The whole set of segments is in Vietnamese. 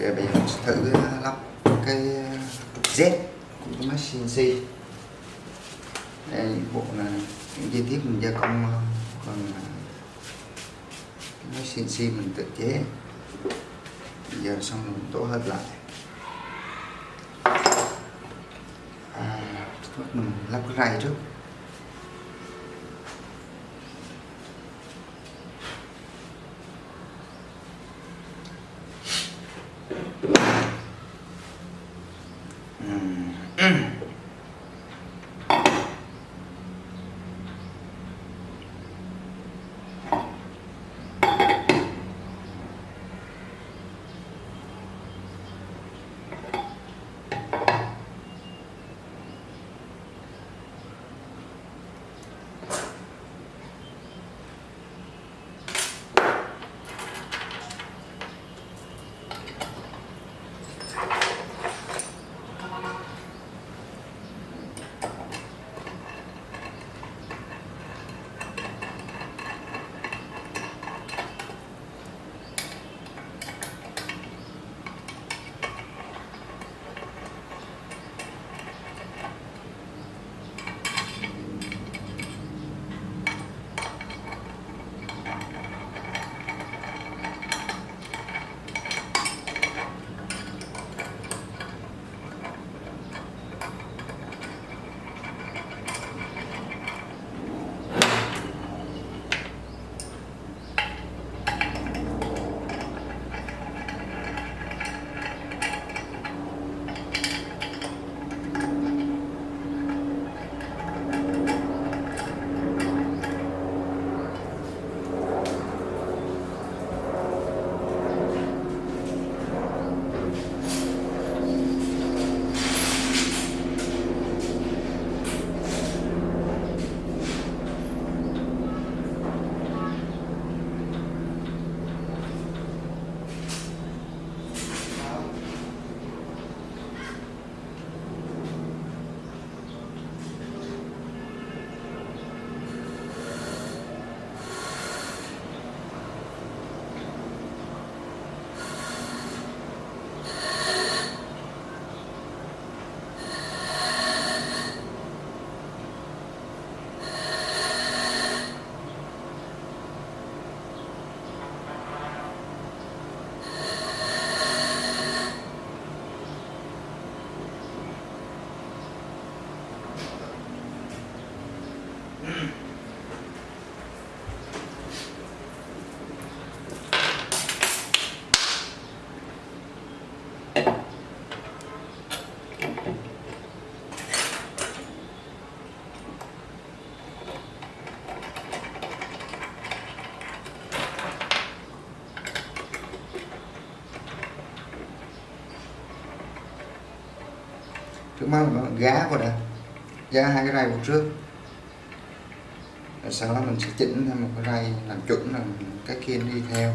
bây giờ mình sẽ thử lắp cái Z của cái máy CNC. Đây bộ là những chi tiết mình gia công, còn cái máy CNC mình tự chế. Bây giờ xong mình tổ hợp lại. Mình lắp cái ray trước. Trước mắt là gá vào đây, gá hai cái ray vào trước, rồi sau đó mình sẽ chỉnh thêm một cái ray làm chuẩn, là cái kia đi theo.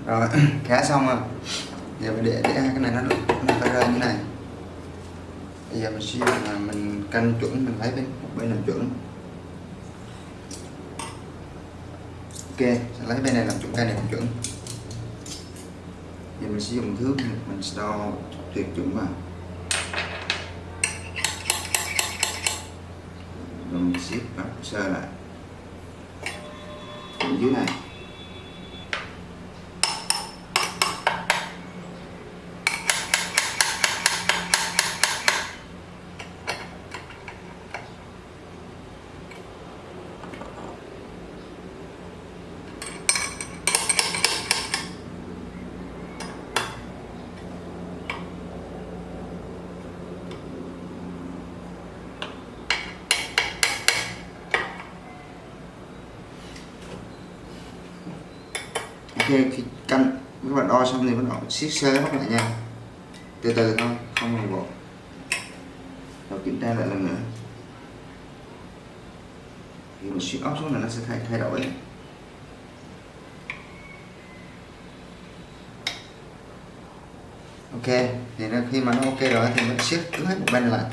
Rồi cá xong rồi, giờ mình để hai cái này nó phải rơi như này. Bây giờ mình sẽ là mình canh chuẩn, mình lấy một bên làm chuẩn. Ok, sẽ lấy bên này làm chuẩn, cây này làm chuẩn. Giờ mình sẽ dùng thước mình sẽ đo tuyệt chuẩn vào. mình siết và sơ lại bên dưới này. Ok, khi căn các bạn đo xong thì bắt đầu siết sơ nó lại nha, từ từ thôi, không làm bộ. Rồi kiểm tra lại lần nữa. Thì mình siết ốc xuống là nó sẽ thay đổi. Ok, thì khi mà nó ok rồi thì mình siết cứ hết một bên lại.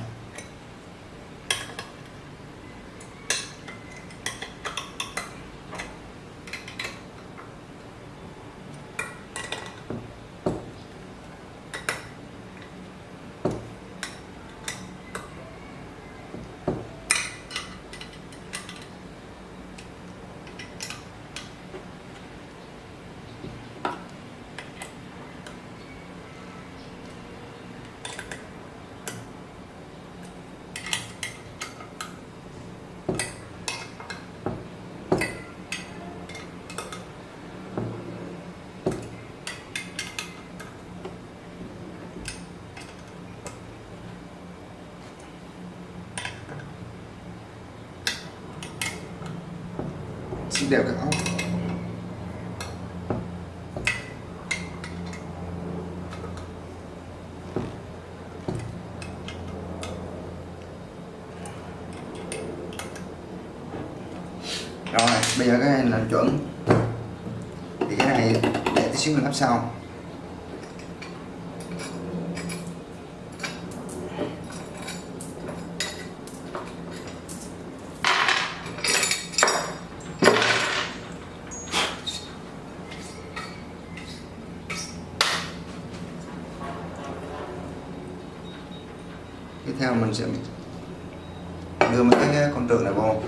Siết đều các ốc. Rồi bây giờ cái này là chuẩn, thì cái này để tí xíu mình lắp sau. Tiếp theo mình sẽ đưa mấy cái con trượt này vô.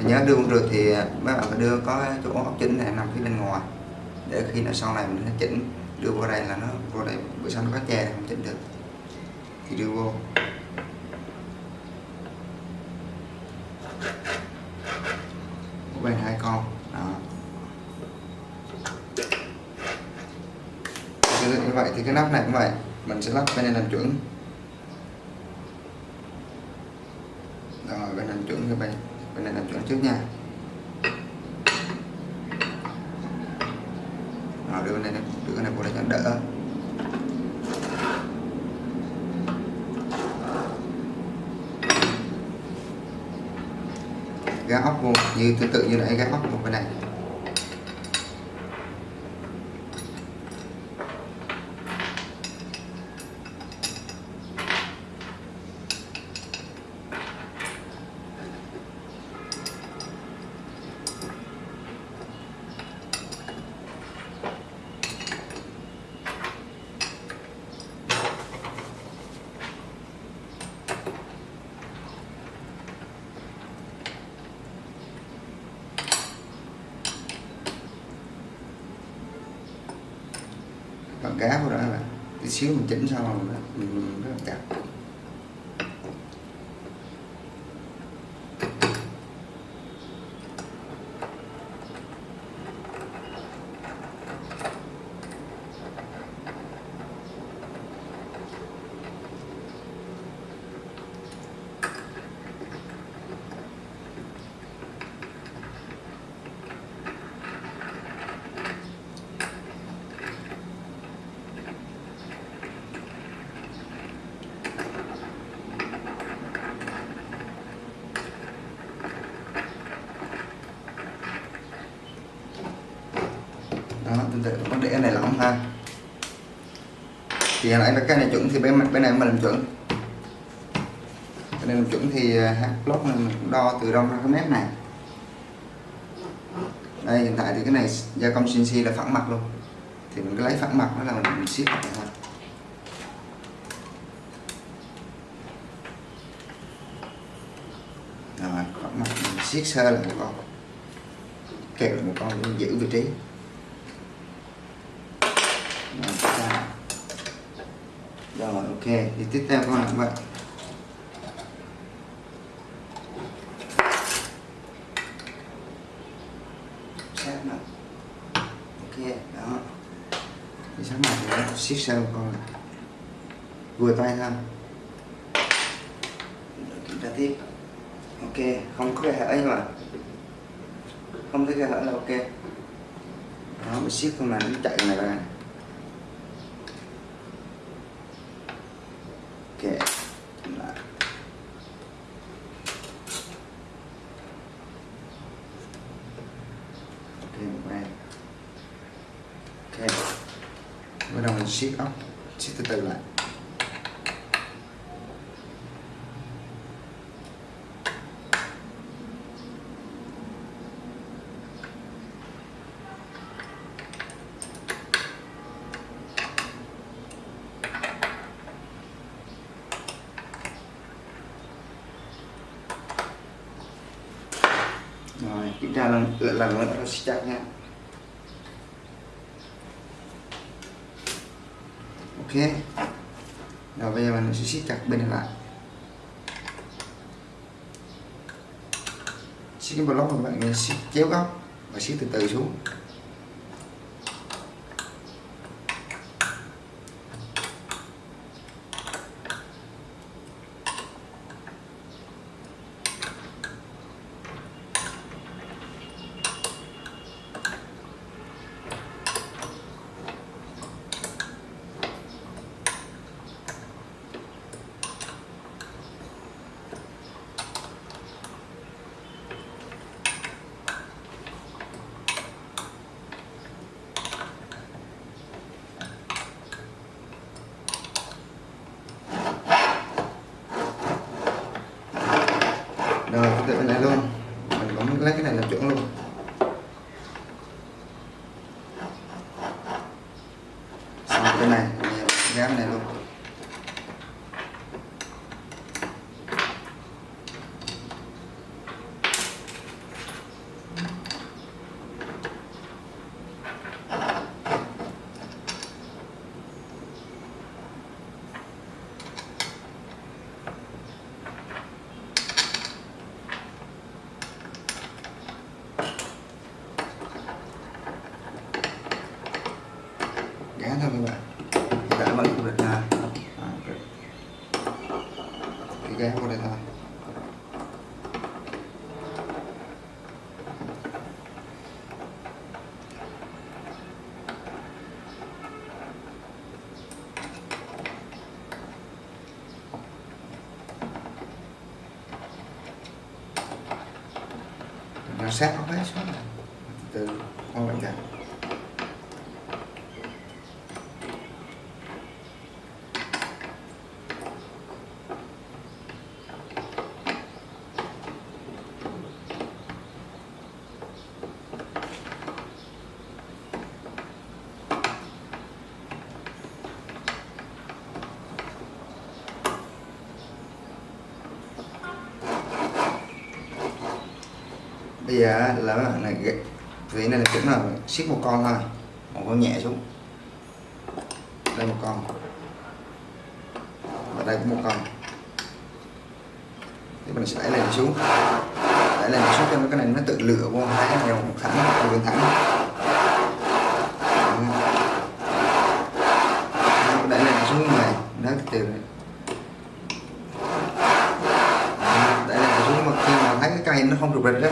Nhớ đưa con trượt thì các bạn phải đưa có chỗ ốc chỉnh này nằm phía bên ngoài, để khi nào sau này mình chỉnh đưa vô đây là nó vô đây, bữa sau nó có che không chỉnh được thì đưa vô. Một bên 2 con đó. Như vậy thì cái nắp này cũng vậy, mình sẽ lắp bên này làm chuẩn. Rồi bên này làm chuẩn, cái bên này làm chuẩn trước nha. Rồi đưa cái này vô đây cho đỡ. Gá ốc vô như tương tự như nãy, gá ốc vô bên này. Bằng cá vô đó là tí xíu mình chỉnh sao mà mình rất là chặt. Đó, tương tự có để cái này lỏng ha. Thì hồi nãy cái này chuẩn thì bên này mình làm chuẩn. Bên này làm chuẩn thì hạt lót này mình cũng đo từ đâu ra cái mép này. Đây hiện tại thì cái này gia công CNC là phẳng mặt luôn, thì mình cứ lấy phẳng mặt đó là mình siết lại thôi. Rồi phẳng siết sơ lại một con, kẹp lại một con để giữ vị trí. Rồi ok, thì tiếp theo con làm vậy. Sát nó. Ok, đó. Thì sát mặt này siết sơ một con này. Vừa tay thôi. Kiểm tra tiếp. Ok, không có cái hở mà. Không thấy cái hở là ok. Đó, mình siết con này nó chạy này ra. Ok, lại. Ok, một bên. Ok, bắt đầu mình siết ốc, siết từ từ lại. Rồi, kiểm tra lần nữa nó siết chặt nha. Ok. Rồi bây giờ mình sẽ siết chặt bên này lại. Siết cái block của bạn siết chéo góc và siết từ từ xuống. Rồi, tự bên này luôn. Mình cũng lấy cái này làm chuẩn luôn. Xong cái này, gám này luôn. Gán thôi các bạn, đã vẫn không được ha. Cái gán vào đây thôi. Nó sát không hết xuống, từ con bạn cả. Bây giờ là các bạn này cái này là chuẩn là siết một con thôi, một con nhẹ xuống, đây một con và đây cũng một con, thì mình sẽ đẩy lên xuống cho cái này nó tự lựa vô hai cái này một thẳng một thẳng, đẩy lên xuống này nó từ đẩy lên xuống, mà khi mà thấy cái cây nó không rụt rịch đó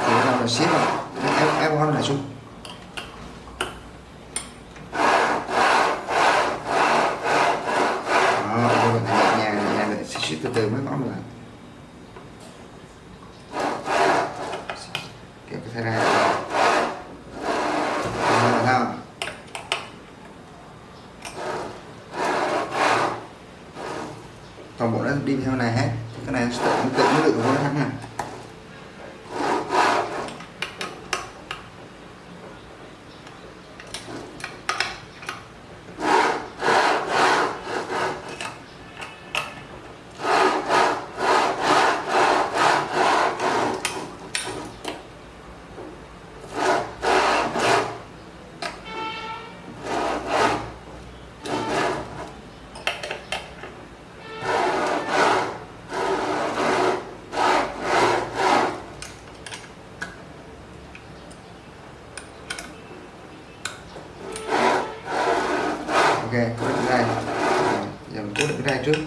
thì bắt đầu là siết vào, ép con lại xuống. Từ từ mới có lại kéo cái ra không? Toàn bộ nó đi theo này hết, cái này tự nó được của nó thắng này. Ok, cố định cái này. Giờ mình cố định cái này trước.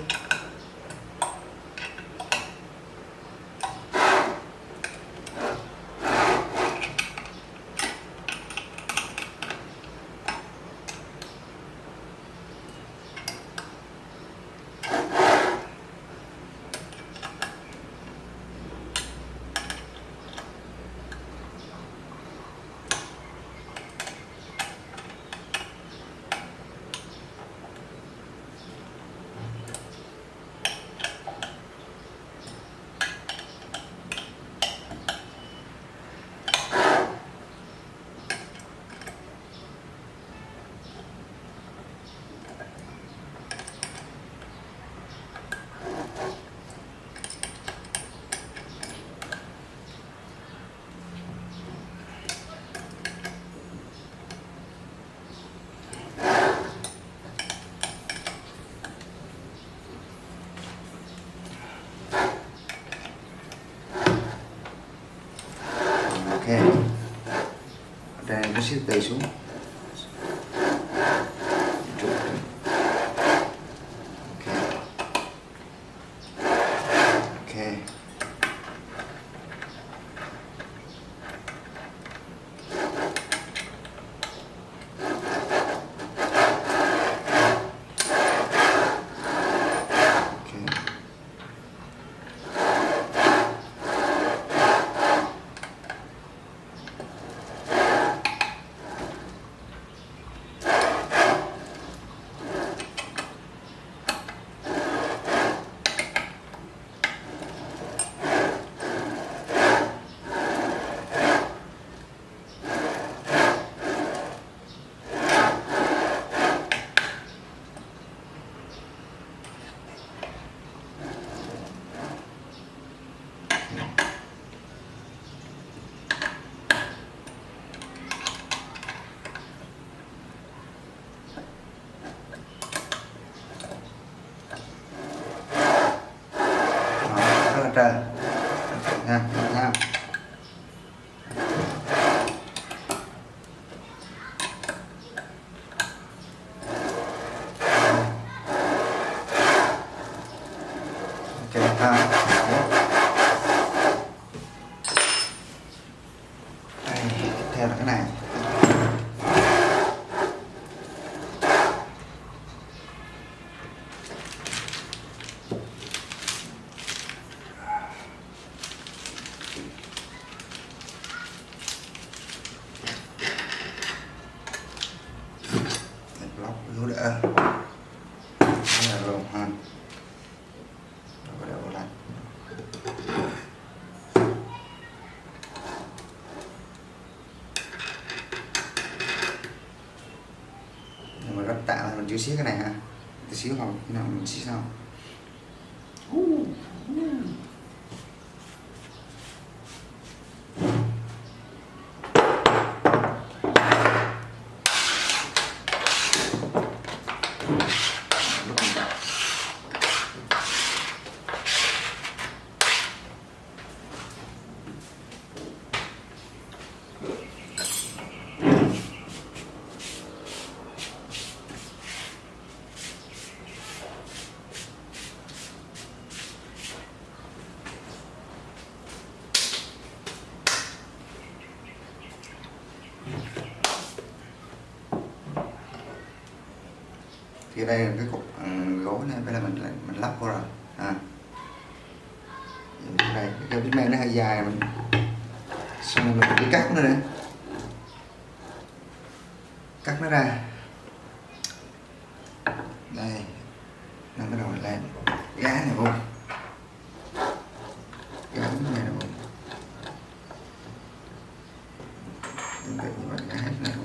Ok, đây nó sẽ tùy xuống. Ok. Trời nha, nha. Ok ha. Đây, tiếp theo là cái này. Block hữu đỡ. Đây là rồi ha. Rồi đỡ lại. Nhưng mà gấp tạm là mình chưa xí cái này ha. Tí xíu hoặc khi nào mình xí sau. Thì đây là cái cục gỗ này, bây giờ mình lắp vô rồi à. Đây cái bít men nó hơi dài, mình xong rồi mình đi cắt nó nữa, cắt nó ra đây, nâng cái đầu này lên, gá này vô, gá bít men này vô, tương tự như vậy, gá hết này vô.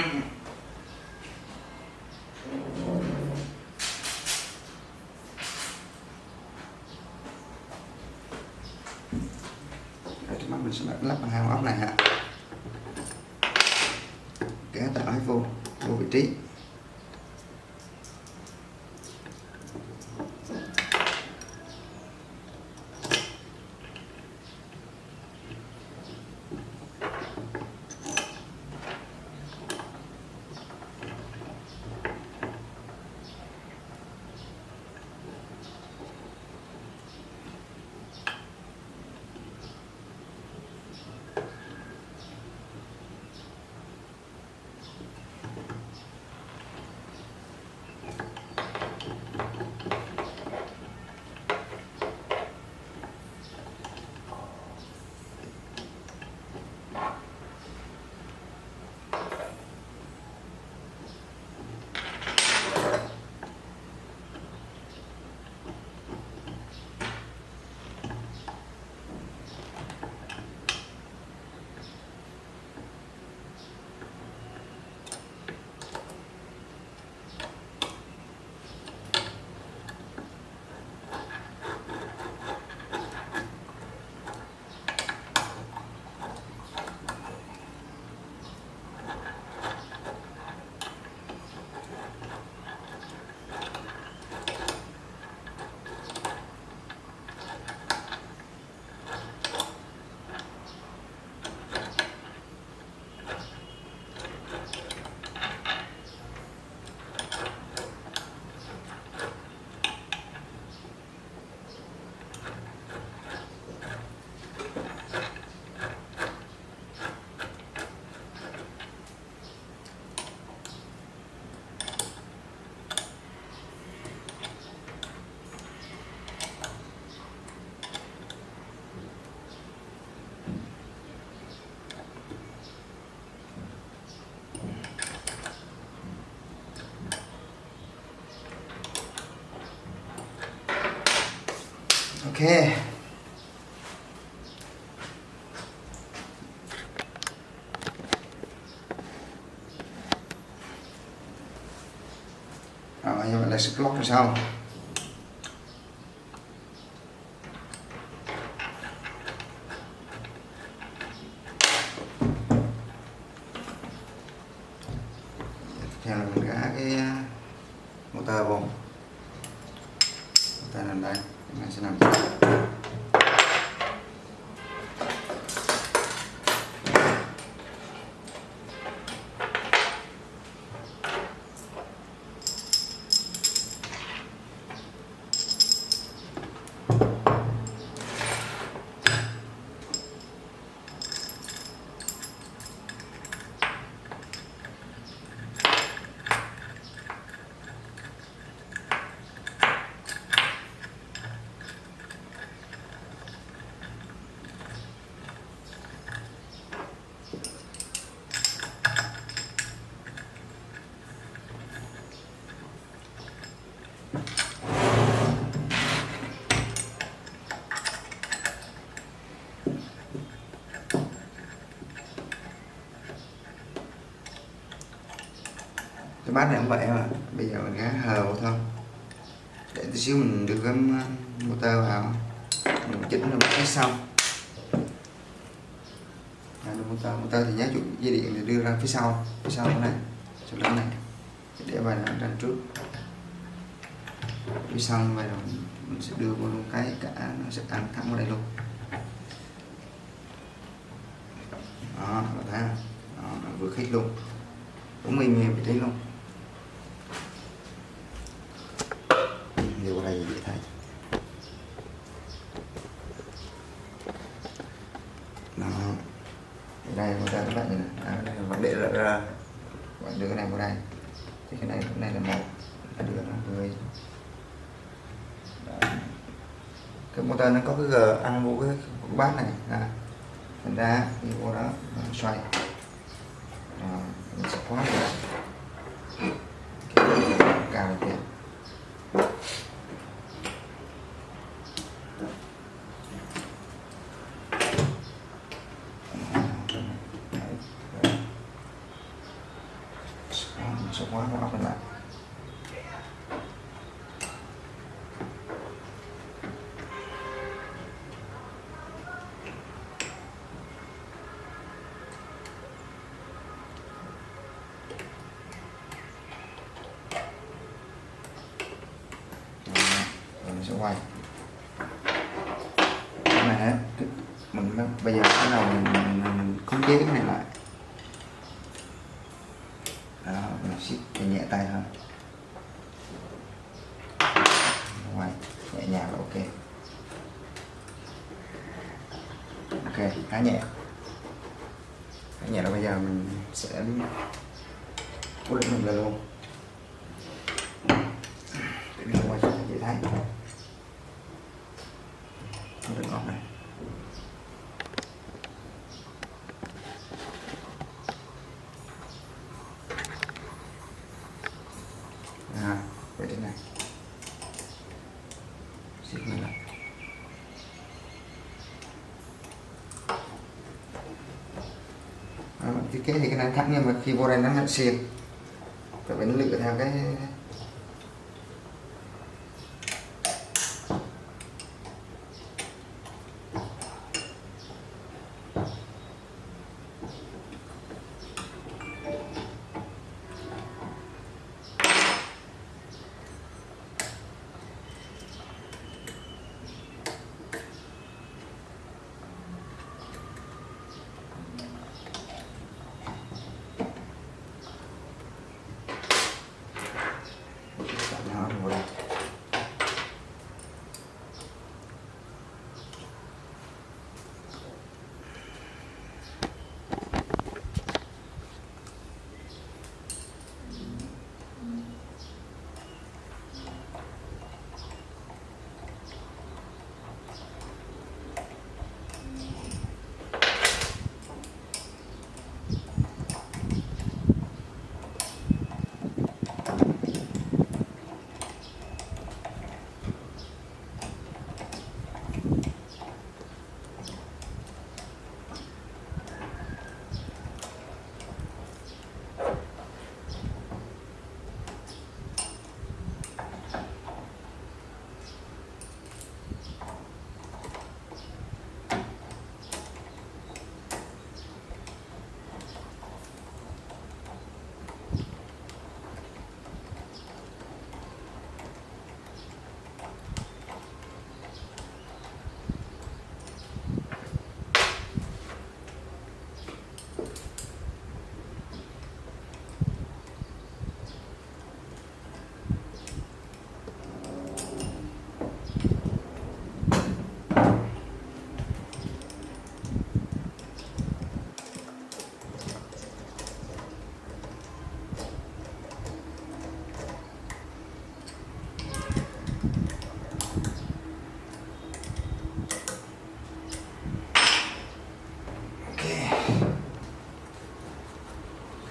Rồi trước mắt mình sẽ lắp bằng hai ốc này ha, kéo tỏi vô vị trí. Ok. Rồi như vậy là sẽ lót rồi xong. Theo là mình gã cái motor vô. Motor nằm đây, mình sẽ nằm cái bát này cũng vậy mà. Bây giờ mình gá hờ vào thôi, để tí xíu mình đưa cái motor vào, mình chỉnh nó một cái xong. Motor thì giá trụ dây điện thì đưa ra phía sau cái này, sau lưng này, để bài nó ra trước. Phía sau như vậy rồi mình sẽ đưa vô luôn cái cả, nó sẽ ăn thẳng vào đây luôn. Đó, các bạn thấy không? Đó, nó vừa khít luôn, đúng y vị trí luôn. Điều vào đây dễ thấy. Đó, đây motor các bạn nhìn này, đây là vấn đề ra, bạn đưa cái này vào đây, thì cái này là một, đưa nó vừa. Cái motor nó có cái g ăn vô cái bát này, thành ra đi vô đó xoay, mình sẽ khóa lại cào kìa. khóa nó ốc lại. Rồi mình sẽ quay cái này á, mình bây giờ bắt đầu mình khống chế cái này lại. Đó, mình siết nhẹ tay thôi, quay nhẹ nhàng là ok. Ok, khá nhẹ là bây giờ mình sẽ cố định mình lên luôn để mình quay cho dễ thấy. Không được ngọt này. Vậy thế này siết mình lại. Thiết kế thì cái này thắt nhưng mà khi vô đây nó xiên, phải lựa theo cái rồi.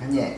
Khá nhẹ.